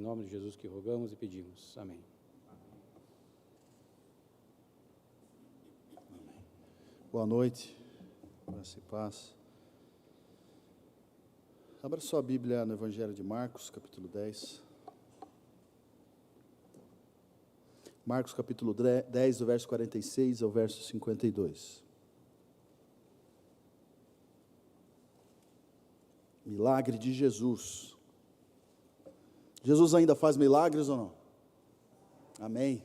nome de Jesus que rogamos e pedimos. Amém. Boa noite, graça e paz. Abra sua Bíblia no Evangelho de Marcos, capítulo 10. Marcos, capítulo 10, do verso 46 ao verso 52. Milagre de Jesus. Jesus ainda faz milagres ou não? Amém.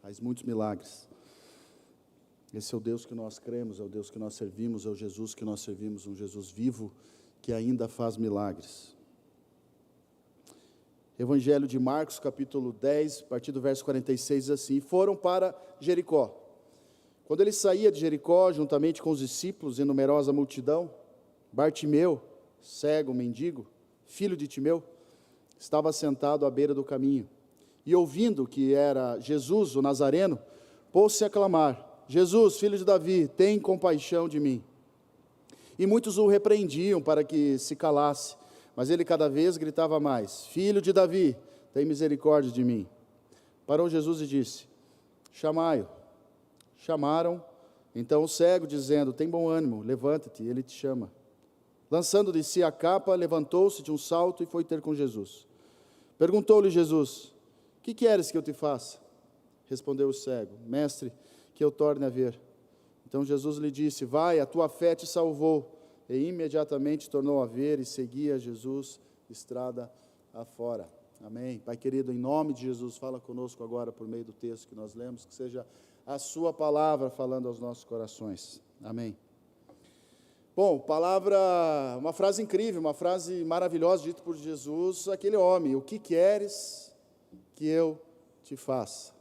Faz muitos milagres. Esse é o Deus que nós cremos, é o Deus que nós servimos, é o Jesus que nós servimos, um Jesus vivo que ainda faz milagres. Evangelho de Marcos, capítulo 10, a partir do verso 46, diz assim: foram para Jericó. Quando ele saía de Jericó, juntamente com os discípulos e numerosa multidão, Bartimeu, cego, mendigo, filho de Timeu, estava sentado à beira do caminho. E ouvindo que era Jesus, o Nazareno, pôs-se a clamar: Jesus, filho de Davi, tem compaixão de mim. E muitos o repreendiam para que se calasse, mas ele cada vez gritava mais: Filho de Davi, tem misericórdia de mim. Parou Jesus e disse: chamai-o. Chamaram então o cego, dizendo: tem bom ânimo, levanta-te, ele te chama. Lançando de si a capa, levantou-se de um salto e foi ter com Jesus. Perguntou-lhe Jesus: que queres que eu te faça? Respondeu o cego: Mestre, que eu torne a ver. Então Jesus lhe disse: vai, a tua fé te salvou. E imediatamente tornou a ver e seguia Jesus estrada afora. Amém. Pai querido, em nome de Jesus, fala conosco agora por meio do texto que nós lemos, que seja a sua palavra falando aos nossos corações. Amém. Bom, palavra, uma frase incrível, uma frase maravilhosa dita por Jesus, aquele homem: o que queres que eu te faça?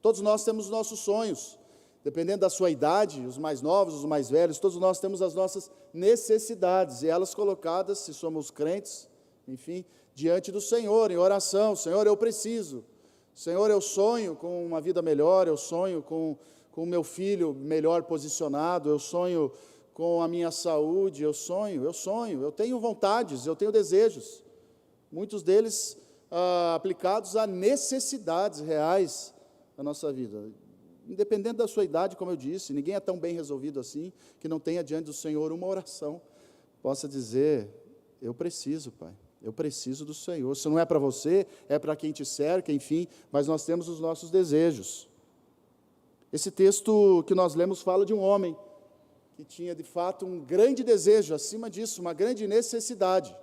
Todos nós temos os nossos sonhos, dependendo da sua idade, os mais novos, os mais velhos, todos nós temos as nossas necessidades, e elas colocadas, se somos crentes, enfim, diante do Senhor, em oração. Senhor, eu preciso. Senhor, eu sonho com uma vida melhor, eu sonho com o meu filho melhor posicionado, eu sonho com a minha saúde, eu tenho vontades, eu tenho desejos, muitos deles aplicados a necessidades reais da nossa vida. Independente da sua idade, como eu disse, ninguém é tão bem resolvido assim, que não tenha diante do Senhor uma oração, possa dizer: eu preciso, Pai, eu preciso do Senhor. Se não é para você, é para quem te cerca, enfim, mas nós temos os nossos desejos. Esse texto que nós lemos fala de um homem que tinha de fato um grande desejo, acima disso, uma grande necessidade.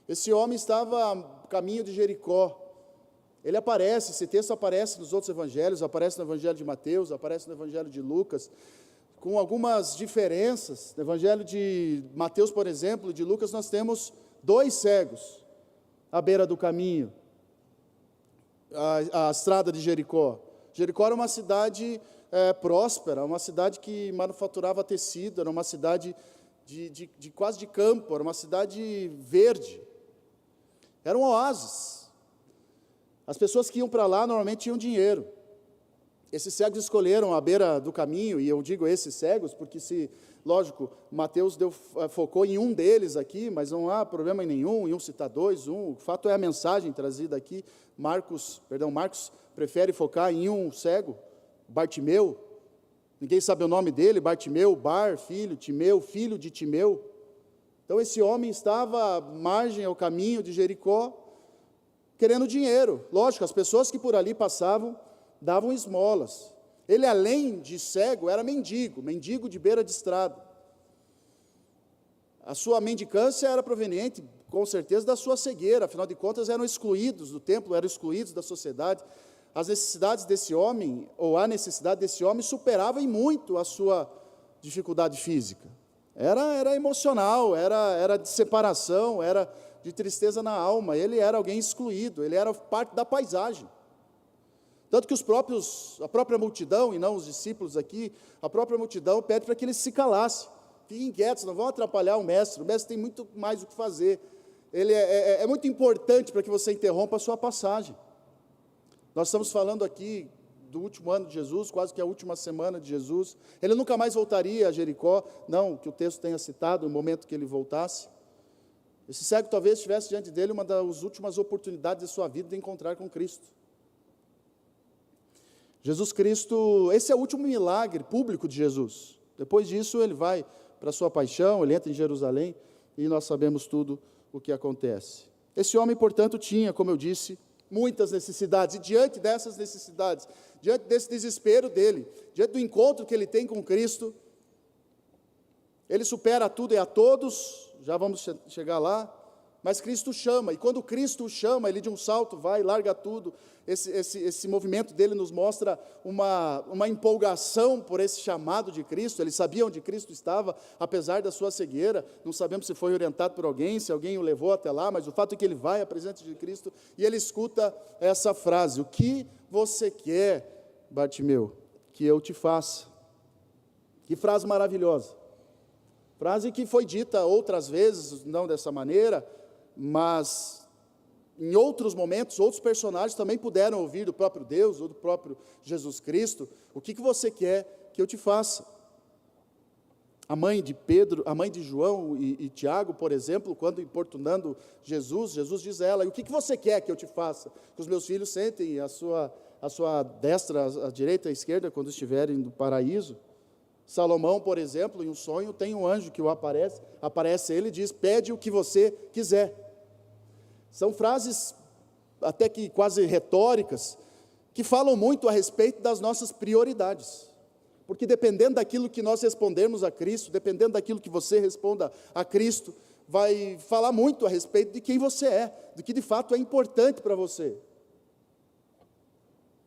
Esse homem estava a caminho de Jericó. Ele aparece, esse texto aparece nos outros evangelhos, aparece no evangelho de Mateus, aparece no evangelho de Lucas, com algumas diferenças. No evangelho de Mateus, por exemplo, de Lucas, nós temos 2 cegos à beira do caminho, a estrada de Jericó. Jericó era uma cidade próspera, uma cidade que manufaturava tecido, era uma cidade de quase de campo, era uma cidade verde, era um oásis. As pessoas que iam para lá normalmente tinham dinheiro. Esses cegos escolheram a beira do caminho, e eu digo esses cegos porque, lógico, Mateus focou em um deles aqui, mas não há problema nenhum em um citar 2, o fato é a mensagem trazida aqui. Marcos prefere focar em um cego, Bartimeu, ninguém sabe o nome dele, Bartimeu, filho, Timeu, filho de Timeu. Então esse homem estava à margem, ao caminho de Jericó, querendo dinheiro. Lógico, as pessoas que por ali passavam davam esmolas. Ele, além de cego, era mendigo de beira de estrada. A sua mendicância era proveniente, com certeza, da sua cegueira. Afinal de contas, eram excluídos do templo, eram excluídos da sociedade. As necessidades desse homem, ou a necessidade desse homem, superava em muito a sua dificuldade física. Era emocional, era de separação, era de tristeza na alma. Ele era alguém excluído, ele era parte da paisagem. Tanto que a própria multidão, e não os discípulos aqui, a própria multidão pede para que eles se calassem. Fiquem quietos, não vão atrapalhar o mestre tem muito mais o que fazer. Ele é muito importante para que você interrompa a sua passagem. Nós estamos falando aqui do último ano de Jesus, quase que a última semana de Jesus. Ele nunca mais voltaria a Jericó, não que o texto tenha citado, o momento que ele voltasse. Esse cego talvez tivesse diante dele uma das últimas oportunidades de sua vida de encontrar com Cristo. Jesus Cristo, esse é o último milagre público de Jesus. Depois disso, ele vai para a sua paixão, ele entra em Jerusalém, e nós sabemos tudo o que acontece. Esse homem, portanto, tinha, como eu disse, muitas necessidades, e diante dessas necessidades, diante desse desespero dele, diante do encontro que ele tem com Cristo, ele supera tudo e a todos, já vamos chegar lá, mas Cristo chama, e quando Cristo o chama, ele de um salto vai, larga tudo. Esse movimento dele nos mostra uma empolgação por esse chamado de Cristo. Ele sabia onde Cristo estava, apesar da sua cegueira. Não sabemos se foi orientado por alguém, se alguém o levou até lá, mas o fato é que ele vai à presença de Cristo e ele escuta essa frase: o que você quer, Bartimeu, que eu te faça? Que frase maravilhosa. Frase que foi dita outras vezes, não dessa maneira, mas em outros momentos, outros personagens também puderam ouvir do próprio Deus ou do próprio Jesus Cristo: o que você quer que eu te faça? A mãe de Pedro, a mãe de João e Tiago, por exemplo, quando importunando Jesus diz a ela: e o que você quer que eu te faça? Que os meus filhos sentem a sua destra, a direita e a esquerda, quando estiverem no paraíso. Salomão, por exemplo, em um sonho, tem um anjo que o aparece ele e diz: pede o que você quiser. São frases até que quase retóricas, que falam muito a respeito das nossas prioridades, porque dependendo daquilo que nós respondermos a Cristo, dependendo daquilo que você responda a Cristo, vai falar muito a respeito de quem você é, do que de fato é importante para você.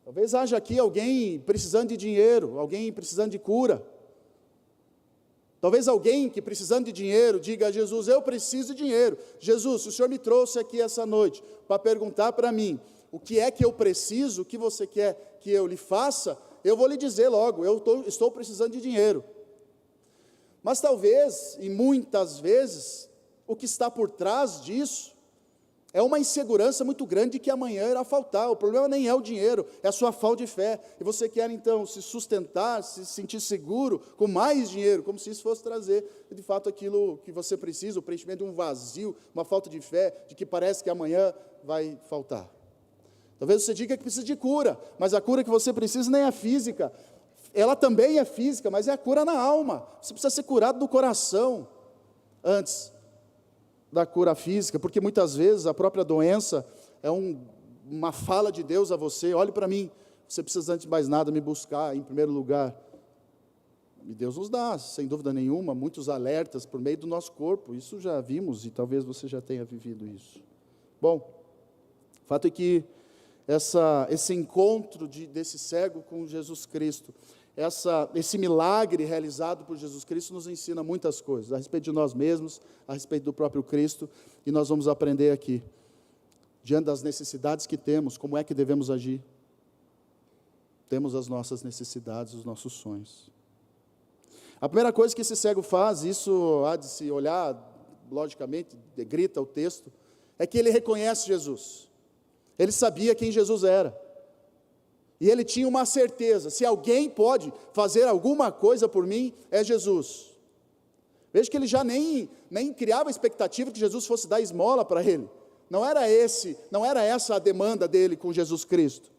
Talvez haja aqui alguém precisando de dinheiro, alguém precisando de cura. Talvez alguém que precisando de dinheiro diga a Jesus: eu preciso de dinheiro. Jesus, o Senhor me trouxe aqui essa noite para perguntar para mim o que é que eu preciso, o que você quer que eu lhe faça, eu vou lhe dizer logo: eu estou precisando de dinheiro. Mas talvez, e muitas vezes, o que está por trás disso é uma insegurança muito grande de que amanhã irá faltar. O problema nem é o dinheiro, é a sua falta de fé. E você quer então se sustentar, se sentir seguro com mais dinheiro, como se isso fosse trazer de fato aquilo que você precisa, o preenchimento de um vazio, uma falta de fé, de que parece que amanhã vai faltar. Talvez você diga que precisa de cura, mas a cura que você precisa nem é física. Ela também é física, mas é a cura na alma. Você precisa ser curado do coração antes da cura física, porque muitas vezes a própria doença é uma fala de Deus a você: olhe para mim, você precisa antes de mais nada me buscar em primeiro lugar. E Deus nos dá, sem dúvida nenhuma, muitos alertas por meio do nosso corpo. Isso já vimos e talvez você já tenha vivido isso. Bom, o fato é que esse encontro desse cego com Jesus Cristo, esse milagre realizado por Jesus Cristo nos ensina muitas coisas, a respeito de nós mesmos, a respeito do próprio Cristo, e nós vamos aprender aqui, diante das necessidades que temos, como é que devemos agir. Temos as nossas necessidades, os nossos sonhos. A primeira coisa que esse cego faz, isso há de se olhar, logicamente, grita o texto, é que ele reconhece Jesus. Ele sabia quem Jesus era. E ele tinha uma certeza: se alguém pode fazer alguma coisa por mim, é Jesus. Veja que ele já nem criava a expectativa que Jesus fosse dar esmola para ele. Não era essa a demanda dele com Jesus Cristo.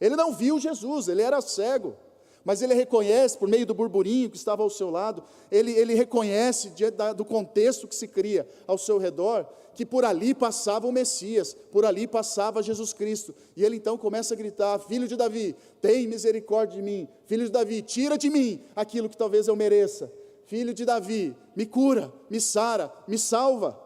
Ele não viu Jesus, ele era cego. Mas ele reconhece, por meio do burburinho que estava ao seu lado, ele reconhece, diante do contexto que se cria ao seu redor, que por ali passava o Messias, por ali passava Jesus Cristo. E ele então começa a gritar: filho de Davi, tem misericórdia de mim. Filho de Davi, tira de mim aquilo que talvez eu mereça. Filho de Davi, me cura, me sara, me salva.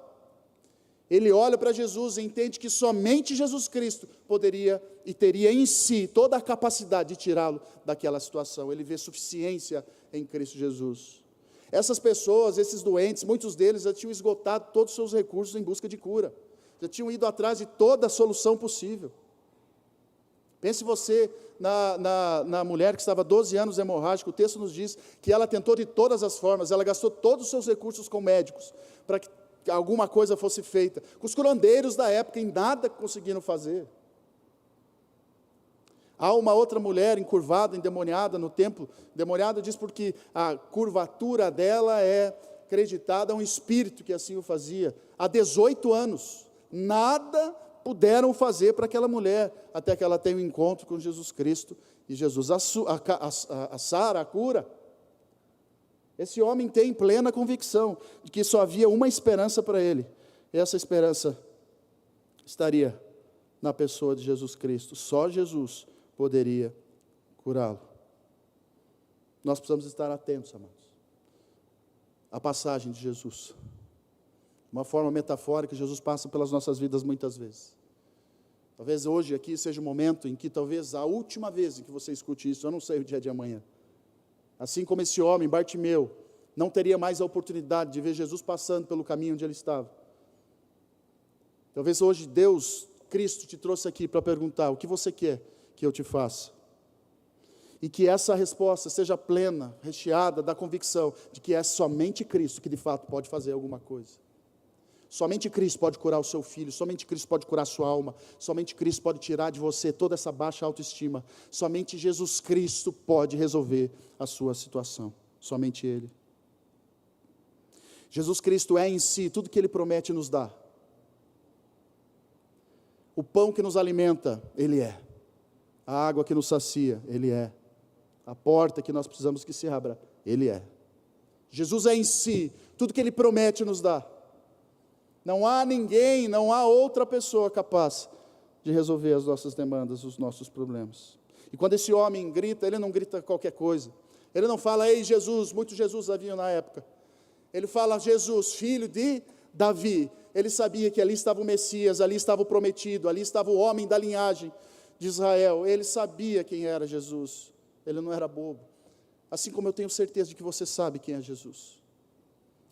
Ele olha para Jesus e entende que somente Jesus Cristo poderia e teria em si toda a capacidade de tirá-lo daquela situação. Ele vê suficiência em Cristo Jesus. Essas pessoas, esses doentes, muitos deles já tinham esgotado todos os seus recursos em busca de cura. Já tinham ido atrás de toda a solução possível. Pense você na mulher que estava 12 anos hemorrágica. O texto nos diz que ela tentou de todas as formas, ela gastou todos os seus recursos com médicos, para que alguma coisa fosse feita. Com os curandeiros da época, em nada conseguiram fazer. Há uma outra mulher encurvada, endemoniada no templo. Endemoniada diz porque a curvatura dela é acreditado a um espírito que assim o fazia. Há 18 anos, nada puderam fazer para aquela mulher, até que ela tenha um encontro com Jesus Cristo, e Jesus a sara, a cura. Esse homem tem plena convicção de que só havia uma esperança para ele, e essa esperança estaria na pessoa de Jesus Cristo. Só Jesus poderia curá-lo. Nós precisamos estar atentos, amados, à passagem de Jesus. De uma forma metafórica, Jesus passa pelas nossas vidas muitas vezes. Talvez hoje aqui seja o momento em que talvez a última vez em que você escute isso, eu não sei o dia de amanhã. Assim como esse homem, Bartimeu, não teria mais a oportunidade de ver Jesus passando pelo caminho onde ele estava. Talvez hoje Deus, Cristo, te trouxe aqui para perguntar: o que você quer que eu te faça? E que essa resposta seja plena, recheada da convicção de que é somente Cristo que de fato pode fazer alguma coisa. Somente Cristo pode curar o seu filho, somente Cristo pode curar a sua alma, somente Cristo pode tirar de você toda essa baixa autoestima, somente Jesus Cristo pode resolver a sua situação, somente Ele. Jesus Cristo é em si tudo que Ele promete nos dar. O pão que nos alimenta, Ele é. A água que nos sacia, Ele é. A porta que nós precisamos que se abra, Ele é. Jesus é em si tudo que Ele promete nos dar. Não há ninguém, não há outra pessoa capaz de resolver as nossas demandas, os nossos problemas. E quando esse homem grita, ele não grita qualquer coisa. Ele não fala: ei Jesus, muitos Jesus haviam na época. Ele fala: Jesus, filho de Davi. Ele sabia que ali estava o Messias, ali estava o prometido, ali estava o homem da linhagem de Israel. Ele sabia quem era Jesus. Ele não era bobo. Assim como eu tenho certeza de que você sabe quem é Jesus.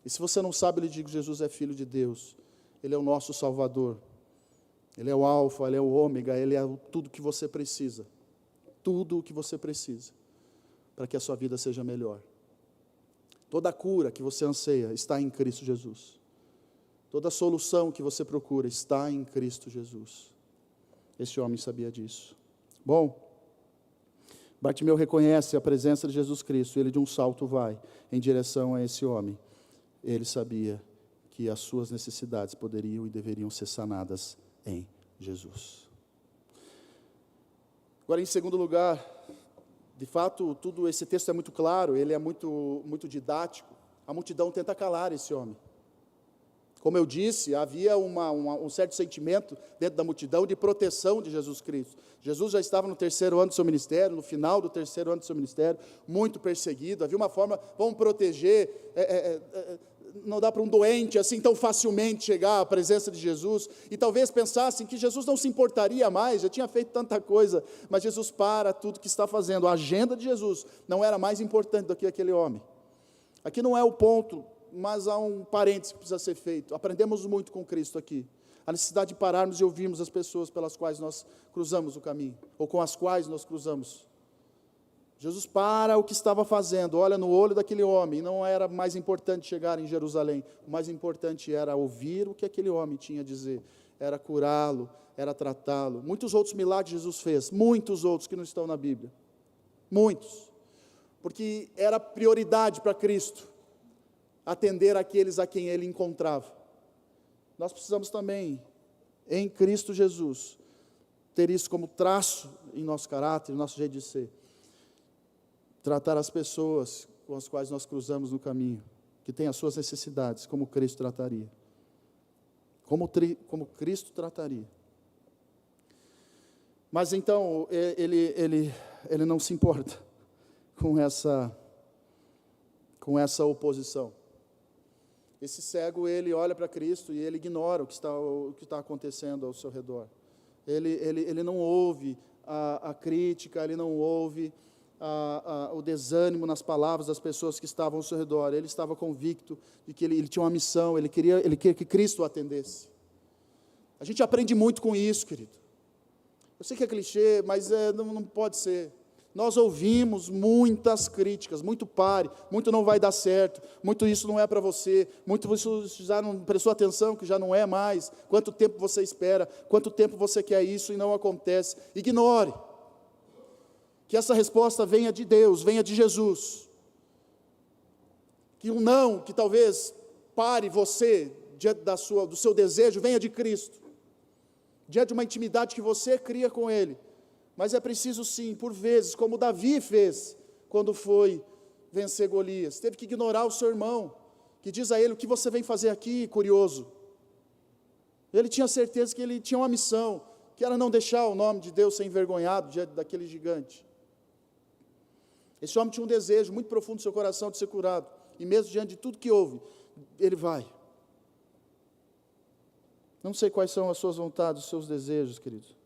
E se você não sabe, eu lhe digo: Jesus é Filho de Deus. Ele é o nosso Salvador. Ele é o Alfa, Ele é o Ômega, Ele é tudo que você precisa. Tudo o que você precisa para que a sua vida seja melhor. Toda a cura que você anseia está em Cristo Jesus. Toda a solução que você procura está em Cristo Jesus. Esse homem sabia disso. Bom, Bartimeu reconhece a presença de Jesus Cristo, ele de um salto vai em direção a esse homem. Ele sabia que as suas necessidades poderiam e deveriam ser sanadas em Jesus. Agora, em segundo lugar, de fato, tudo esse texto é muito claro, ele é muito didático. A multidão tenta calar esse homem. Como eu disse, havia um certo sentimento dentro da multidão de proteção de Jesus Cristo. Jesus já estava no 3º ano do seu ministério, no final do 3º ano do seu ministério, muito perseguido. Havia uma forma, vamos proteger, não dá para um doente assim tão facilmente chegar à presença de Jesus, e talvez pensassem que Jesus não se importaria mais, já tinha feito tanta coisa, mas Jesus para tudo que está fazendo. A agenda de Jesus não era mais importante do que aquele homem. Aqui não é o ponto, mas há um parênteses que precisa ser feito. Aprendemos muito com Cristo aqui, a necessidade de pararmos e ouvirmos as pessoas pelas quais nós cruzamos o caminho, ou com as quais nós cruzamos. Jesus para o que estava fazendo, olha no olho daquele homem. Não era mais importante chegar em Jerusalém, o mais importante era ouvir o que aquele homem tinha a dizer, era curá-lo, era tratá-lo. Muitos outros milagres Jesus fez, muitos outros que não estão na Bíblia, muitos, porque era prioridade para Cristo atender aqueles a quem Ele encontrava. Nós precisamos também, em Cristo Jesus, ter isso como traço em nosso caráter, em nosso jeito de ser. Tratar as pessoas com as quais nós cruzamos no caminho, que têm as suas necessidades, como Cristo trataria. Como Cristo trataria. Mas então, ele não se importa com essa oposição. Esse cego, ele olha para Cristo e ele ignora o que está acontecendo ao seu redor. Ele não ouve a crítica, ele não ouve o desânimo nas palavras das pessoas que estavam ao seu redor. Ele estava convicto de que ele tinha uma missão, ele queria que Cristo o atendesse. A gente aprende muito com isso, querido. Eu sei que é clichê, mas não pode ser. Nós ouvimos muitas críticas, muito pare, muito não vai dar certo, muito isso não é para você, muito isso já não prestou atenção, que já não é mais, quanto tempo você espera, quanto tempo você quer isso e não acontece. Ignore. Que essa resposta venha de Deus, venha de Jesus. que um não, que talvez pare você diante do seu desejo, venha de Cristo, diante de uma intimidade que você cria com Ele. Mas é preciso sim, por vezes, como Davi fez, quando foi vencer Golias, teve que ignorar o seu irmão, que diz a ele: o que você vem fazer aqui, curioso? Ele tinha certeza que ele tinha uma missão, que era não deixar o nome de Deus ser envergonhado diante daquele gigante. Esse homem tinha um desejo muito profundo no seu coração de ser curado, e mesmo diante de tudo que houve, ele vai. Não sei quais são as suas vontades, os seus desejos, queridos,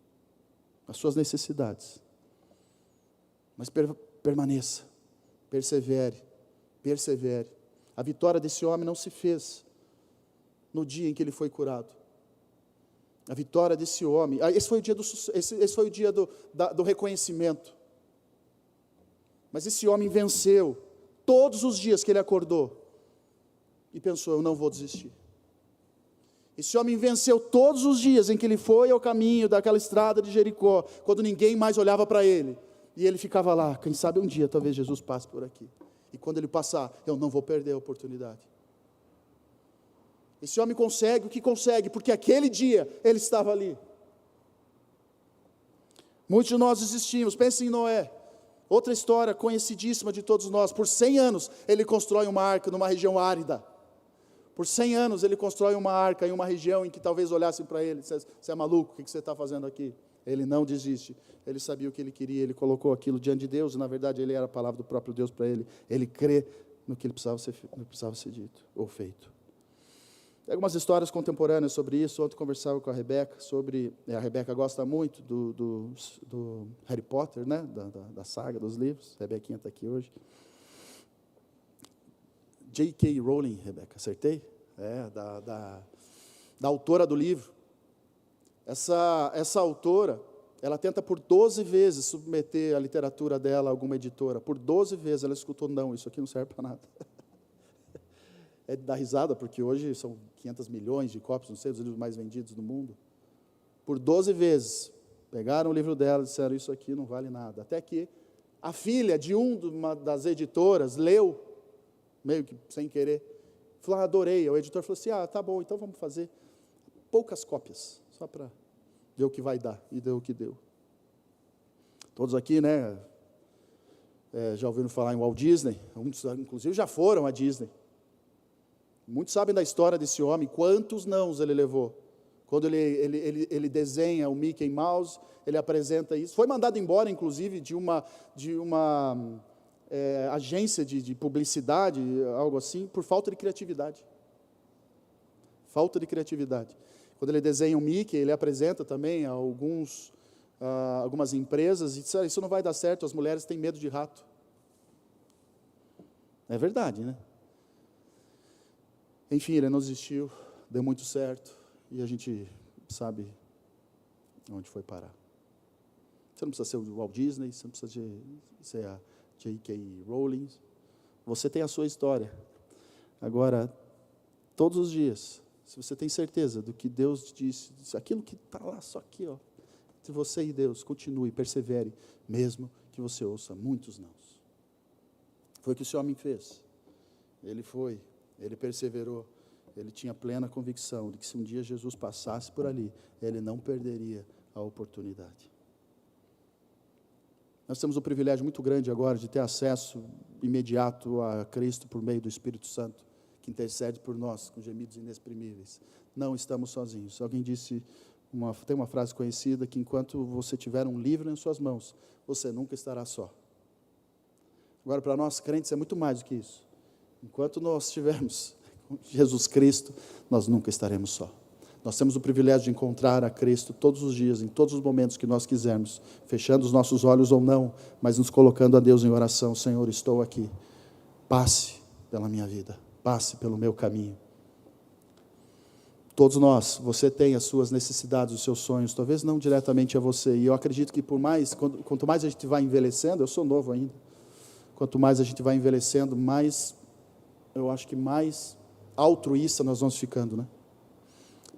as suas necessidades, mas permaneça, persevere. A vitória desse homem não se fez no dia em que ele foi curado. A vitória desse homem, esse foi o dia do reconhecimento. Mas esse homem venceu todos os dias que ele acordou e pensou: eu não vou desistir. Esse homem venceu todos os dias em que ele foi ao caminho daquela estrada de Jericó, quando ninguém mais olhava para ele, e ele ficava lá: quem sabe um dia talvez Jesus passe por aqui, e quando ele passar, eu não vou perder a oportunidade. Esse homem consegue o que consegue, porque aquele dia ele estava ali. Muitos de nós desistimos. Pensem em Noé, outra história conhecidíssima de todos nós. Por 100 anos ele constrói uma arca numa região árida. Por 100 anos ele constrói uma arca em uma região em que talvez olhassem para ele: você é maluco, o que você está fazendo aqui? Ele não desiste, ele sabia o que ele queria, ele colocou aquilo diante de Deus, e na verdade ele era a palavra do próprio Deus para ele. Ele crê no que ele precisava ser dito ou feito. Tem algumas histórias contemporâneas sobre isso. Ontem conversava com a Rebeca sobre... A Rebeca gosta muito do Harry Potter, né? Da saga, dos livros. A Rebequinha está aqui hoje. J.K. Rowling, Rebeca, acertei? Da autora do livro. Essa autora, ela tenta por 12 vezes submeter a literatura dela a alguma editora. Por 12 vezes ela escutou: não, isso aqui não serve para nada. É de dar risada, porque hoje são 500 milhões de cópias, não sei, dos livros mais vendidos do mundo. Por 12 vezes, pegaram o livro dela e disseram: isso aqui não vale nada. Até que a filha de uma das editoras leu, meio que sem querer, falou: adorei. O editor falou assim: tá bom, então vamos fazer poucas cópias, só para ver o que vai dar. E deu o que deu. Todos aqui, né, já ouviram falar em Walt Disney, muitos, inclusive, já foram à Disney. Muitos sabem da história desse homem, quantos nãos ele levou. Quando ele desenha o Mickey Mouse, ele apresenta isso. Foi mandado embora, inclusive, de uma agência de publicidade, algo assim, por falta de criatividade. Falta de criatividade. Quando ele desenha o Mickey, ele apresenta também a algumas empresas e diz: isso não vai dar certo, as mulheres têm medo de rato. É verdade, né? Enfim, ele não desistiu, deu muito certo, e a gente sabe onde foi parar. Você não precisa ser o Walt Disney, você não precisa ser a J.K. Rowling, você tem a sua história. Agora, todos os dias, se você tem certeza do que Deus disse, aquilo que está lá, só aqui, entre você e Deus, continue, persevere, mesmo que você ouça muitos nãos. Foi o que esse homem fez. Ele perseverou, ele tinha plena convicção de que se um dia Jesus passasse por ali, ele não perderia a oportunidade. Nós temos um privilégio muito grande agora de ter acesso imediato a Cristo por meio do Espírito Santo, que intercede por nós com gemidos inexprimíveis. Não estamos sozinhos. Alguém disse, tem uma frase conhecida, que enquanto você tiver um livro em suas mãos, você nunca estará só. Agora, para nós crentes é muito mais do que isso. Enquanto nós estivermos com Jesus Cristo, nós nunca estaremos só. Nós temos o privilégio de encontrar a Cristo todos os dias, em todos os momentos que nós quisermos, fechando os nossos olhos ou não, mas nos colocando a Deus em oração: Senhor, estou aqui, passe pela minha vida, passe pelo meu caminho. Todos nós, você tem as suas necessidades, os seus sonhos, talvez não diretamente a você, e eu acredito que quanto mais a gente vai envelhecendo, eu sou novo ainda, quanto mais a gente vai envelhecendo, eu acho que mais altruísta nós vamos ficando, né?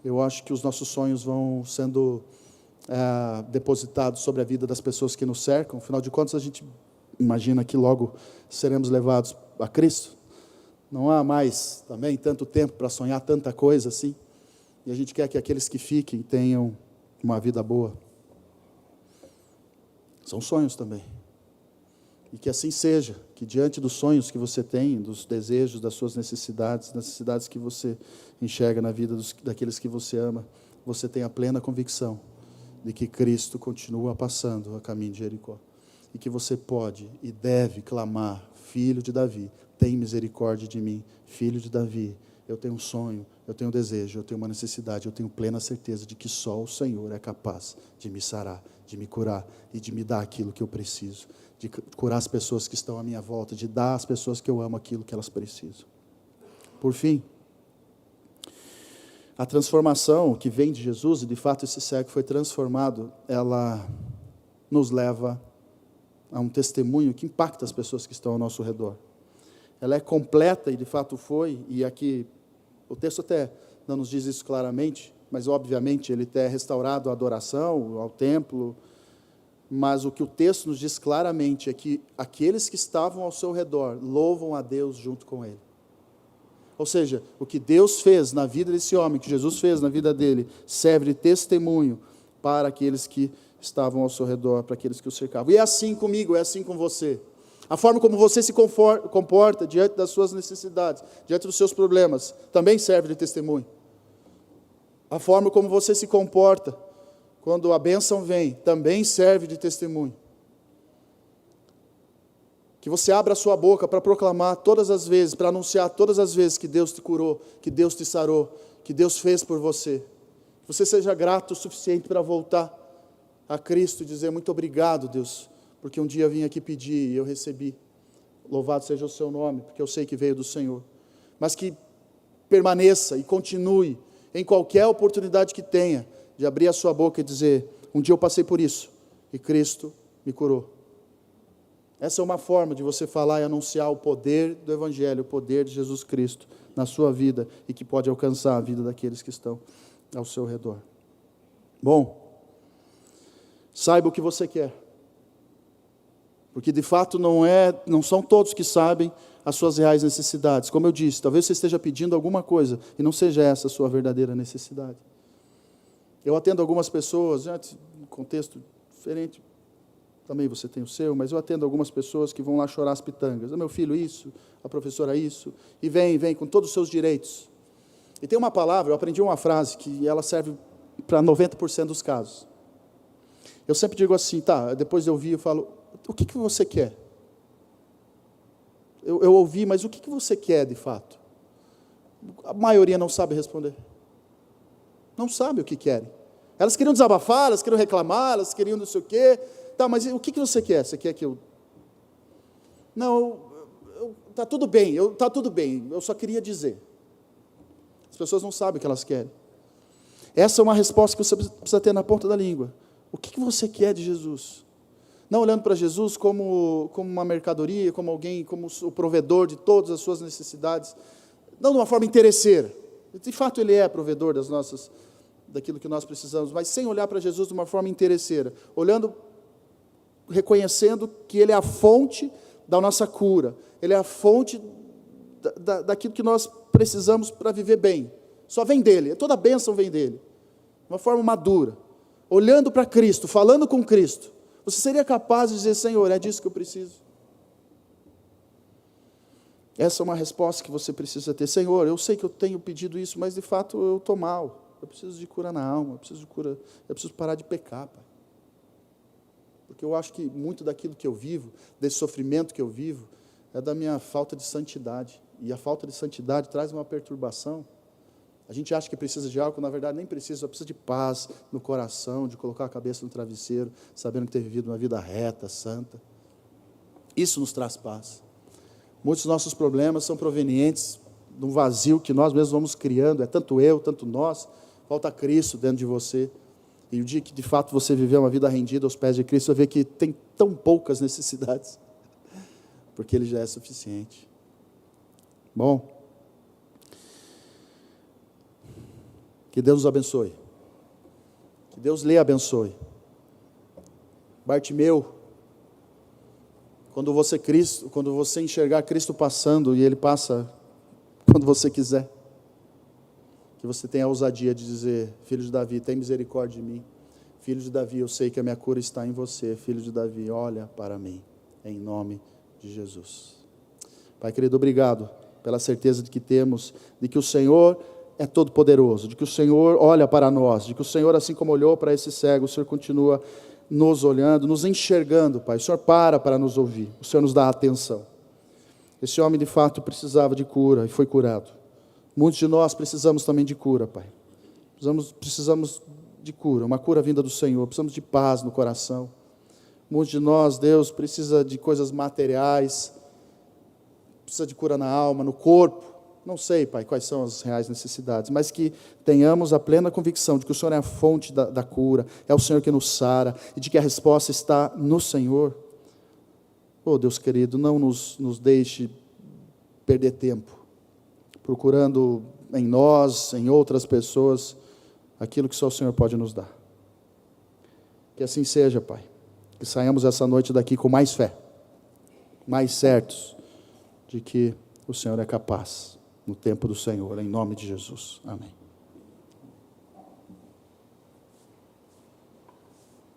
Eu acho que os nossos sonhos vão sendo depositados sobre a vida das pessoas que nos cercam. Afinal de contas, a gente imagina que logo seremos levados a Cristo. Não há mais também tanto tempo para sonhar tanta coisa assim. E a gente quer que aqueles que fiquem tenham uma vida boa. São sonhos também. E que assim seja, que diante dos sonhos que você tem, dos desejos, das suas necessidades que você enxerga na vida daqueles que você ama, você tenha plena convicção de que Cristo continua passando a caminho de Jericó. E que você pode e deve clamar: Filho de Davi, tem misericórdia de mim. Filho de Davi, eu tenho um sonho, eu tenho um desejo, eu tenho uma necessidade, eu tenho plena certeza de que só o Senhor é capaz de me sarar, de me curar e de me dar aquilo que eu preciso, de curar as pessoas que estão à minha volta, de dar às pessoas que eu amo aquilo que elas precisam. Por fim, a transformação que vem de Jesus, e de fato esse cego foi transformado, ela nos leva a um testemunho que impacta as pessoas que estão ao nosso redor. Ela é completa, e de fato foi, e aqui o texto até não nos diz isso claramente, mas obviamente ele é restaurado à adoração, ao templo, mas o que o texto nos diz claramente é que aqueles que estavam ao seu redor louvam a Deus junto com ele. Ou seja, o que Deus fez na vida desse homem, que Jesus fez na vida dele, serve de testemunho para aqueles que estavam ao seu redor, para aqueles que o cercavam. E é assim comigo, é assim com você. A forma como você se comporta diante das suas necessidades, diante dos seus problemas, também serve de testemunho. A forma como você se comporta quando a bênção vem, também serve de testemunho. Que você abra a sua boca para proclamar todas as vezes, para anunciar todas as vezes que Deus te curou, que Deus te sarou, que Deus fez por você. Que você seja grato o suficiente para voltar a Cristo e dizer: muito obrigado, Deus, porque um dia eu vim aqui pedir e eu recebi. Louvado seja o seu nome, porque eu sei que veio do Senhor. Mas que permaneça e continue em qualquer oportunidade que tenha, de abrir a sua boca e dizer: um dia eu passei por isso e Cristo me curou. Essa é uma forma de você falar e anunciar o poder do Evangelho, o poder de Jesus Cristo na sua vida e que pode alcançar a vida daqueles que estão ao seu redor. Bom, saiba o que você quer. Porque de fato não são todos que sabem as suas reais necessidades. Como eu disse, talvez você esteja pedindo alguma coisa e não seja essa a sua verdadeira necessidade. Eu atendo algumas pessoas, em contexto diferente, também você tem o seu, mas eu atendo algumas pessoas que vão lá chorar as pitangas. Meu filho isso, a professora isso, e vem com todos os seus direitos. E tem uma palavra, eu aprendi uma frase que ela serve para 90% dos casos. Eu sempre digo assim, tá, depois eu ouvi, eu falo: o que você quer? Eu ouvi, mas o que você quer de fato? A maioria não sabe responder. Não sabe o que querem. Elas queriam desabafar, elas queriam reclamar, elas queriam não sei o quê. Tá, mas o que você quer? Você quer que eu... Não, tá tudo bem, eu só queria dizer. As pessoas não sabem o que elas querem. Essa é uma resposta que você precisa ter na ponta da língua. O que você quer de Jesus? Não olhando para Jesus como uma mercadoria, como alguém, como o provedor de todas as suas necessidades, não de uma forma interesseira. De fato, Ele é provedor daquilo que nós precisamos, mas sem olhar para Jesus de uma forma interesseira, reconhecendo que Ele é a fonte da nossa cura, Ele é a fonte daquilo que nós precisamos para viver bem. Só vem dEle, toda a bênção vem dEle. De uma forma madura, olhando para Cristo, falando com Cristo. Você seria capaz de dizer: Senhor, é disso que eu preciso? Essa é uma resposta que você precisa ter. Senhor, eu sei que eu tenho pedido isso, mas de fato eu estou mal. Eu preciso de cura na alma, eu preciso parar de pecar, Pai. Porque eu acho que muito daquilo que eu vivo, desse sofrimento que eu vivo, é da minha falta de santidade. E a falta de santidade traz uma perturbação. A gente acha que precisa de algo, na verdade nem precisa, só precisa de paz no coração, de colocar a cabeça no travesseiro, sabendo que ter vivido uma vida reta, santa. Isso nos traz paz. Muitos dos nossos problemas são provenientes de um vazio que nós mesmos vamos criando, é tanto eu, tanto nós, falta Cristo dentro de você. E o dia que de fato você viver uma vida rendida aos pés de Cristo, você vai ver que tem tão poucas necessidades, porque Ele já é suficiente. Bom, que Deus nos abençoe, que Deus lhe abençoe. Bartimeu, quando você enxergar Cristo passando, e Ele passa quando você quiser. Que você tenha a ousadia de dizer: filho de Davi, tem misericórdia de mim. Filho de Davi, eu sei que a minha cura está em você. Filho de Davi, olha para mim, em nome de Jesus. Pai querido, obrigado pela certeza de que temos, de que o Senhor é todo poderoso, de que o Senhor olha para nós, de que o Senhor, assim como olhou para esse cego, o Senhor continua nos olhando, nos enxergando, Pai. O Senhor para nos ouvir, o Senhor nos dá atenção. Esse homem de fato precisava de cura e foi curado. Muitos de nós precisamos também de cura, Pai. Precisamos de cura, uma cura vinda do Senhor. Precisamos de paz no coração. Muitos de nós, Deus, precisa de coisas materiais, precisa de cura na alma, no corpo. Não sei, Pai, quais são as reais necessidades, mas que tenhamos a plena convicção de que o Senhor é a fonte da cura, é o Senhor que nos sara, e de que a resposta está no Senhor. Oh, Deus querido, não nos deixe perder tempo, procurando em nós, em outras pessoas, aquilo que só o Senhor pode nos dar. Que assim seja, Pai. Que saiamos essa noite daqui com mais fé, mais certos de que o Senhor é capaz, no tempo do Senhor, em nome de Jesus. Amém.